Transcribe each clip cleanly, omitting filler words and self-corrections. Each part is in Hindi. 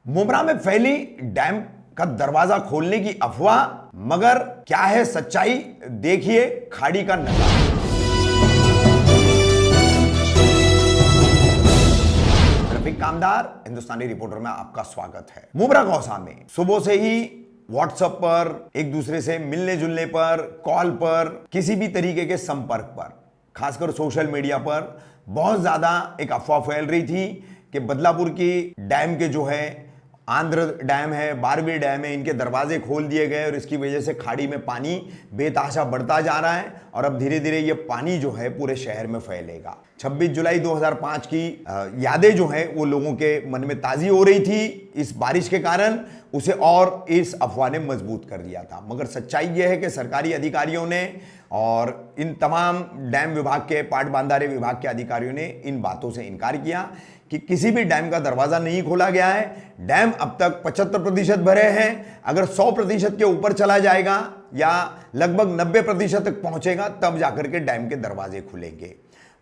मुमरा में फैली डैम का दरवाजा खोलने की अफवाह, मगर क्या है सच्चाई, देखिए खाड़ी का नजारा। रफीक कामदार, हिंदुस्तानी रिपोर्टर में आपका स्वागत है। मुमरा कौसा में सुबह से ही व्हाट्सएप पर, एक दूसरे से मिलने जुलने पर, कॉल पर, किसी भी तरीके के संपर्क पर, खासकर सोशल मीडिया पर बहुत ज्यादा एक अफवाह फैल रही थी कि बदलापुर की डैम के जो है, आंध्र डैम है, बारहवीं डैम है, इनके दरवाजे खोल दिए गए और इसकी वजह से खाड़ी में पानी बेतहाशा बढ़ता जा रहा है और अब धीरे धीरे ये पानी जो है पूरे शहर में फैलेगा। 26 जुलाई 2005 की यादें जो है वो लोगों के मन में ताज़ी हो रही थी। इस बारिश के कारण उसे और इस अफवाह ने मजबूत कर दिया था। मगर सच्चाई ये है कि सरकारी अधिकारियों ने और इन तमाम डैम विभाग के, पाटबंधारे विभाग के अधिकारियों ने इन बातों से इनकार किया कि किसी भी डैम का दरवाजा नहीं खोला गया है। डैम अब तक 75% भरे हैं। अगर 100% के ऊपर चला जाएगा या लगभग 90% तक पहुंचेगा तब जाकर के डैम के दरवाजे खुलेंगे।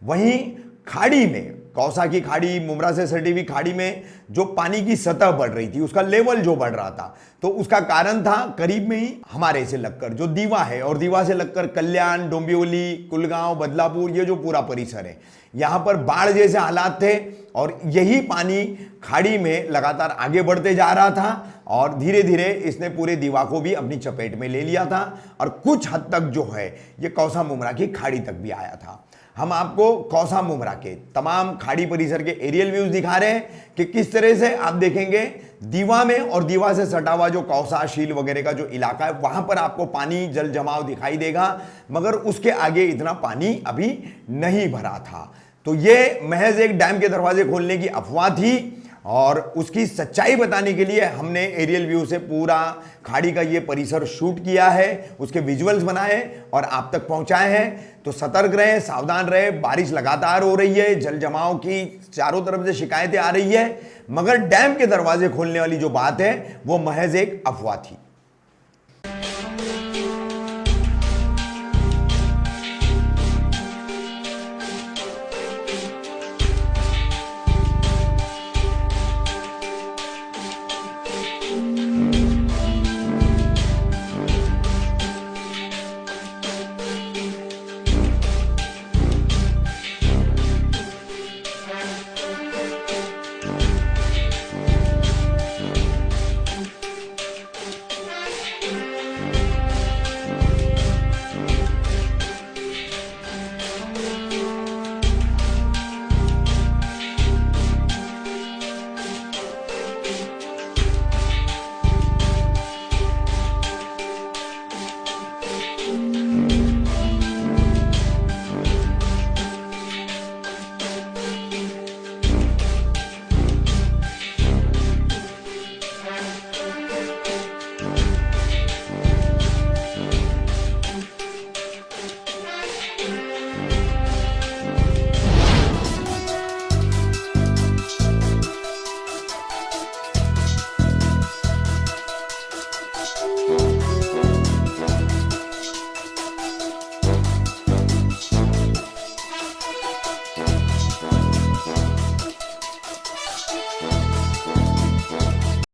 वहीं खाड़ी में, कौसा की खाड़ी, मुमरा से सटी हुई खाड़ी में जो पानी की सतह बढ़ रही थी, उसका लेवल जो बढ़ रहा था, तो उसका कारण था करीब में ही हमारे से लगकर जो दीवा है और दीवा से लगकर कल्याण, डोंबिवली, कुलगांव, बदलापुर, ये जो पूरा परिसर है, यहां पर बाढ़ जैसे हालात थे और यही पानी खाड़ी में लगातार आगे बढ़ते जा रहा था और धीरे धीरे इसने पूरे दीवा को भी अपनी चपेट में ले लिया था और कुछ हद तक जो है ये कौसा मुमरा की खाड़ी तक भी आया था। हम आपको कौसा मुमरा के तमाम खाड़ी परिसर के एरियल व्यूज दिखा रहे हैं कि किस तरह से आप देखेंगे दीवा में और दीवा से सटा हुआ जो कौसा, शील वगैरह का जो इलाका है, वहां पर आपको पानी जल जमाव दिखाई देगा, मगर उसके आगे इतना पानी अभी नहीं भरा था। तो ये महज एक डैम के दरवाजे खोलने की अफवाह थी और उसकी सच्चाई बताने के लिए हमने एरियल व्यू से पूरा खाड़ी का ये परिसर शूट किया है, उसके विजुअल्स बनाए और आप तक पहुंचाए हैं। तो सतर्क रहें, सावधान रहें। बारिश लगातार हो रही है, जल जमाव की चारों तरफ से शिकायतें आ रही है, मगर डैम के दरवाजे खोलने वाली जो बात है वो महज एक अफवाह थी।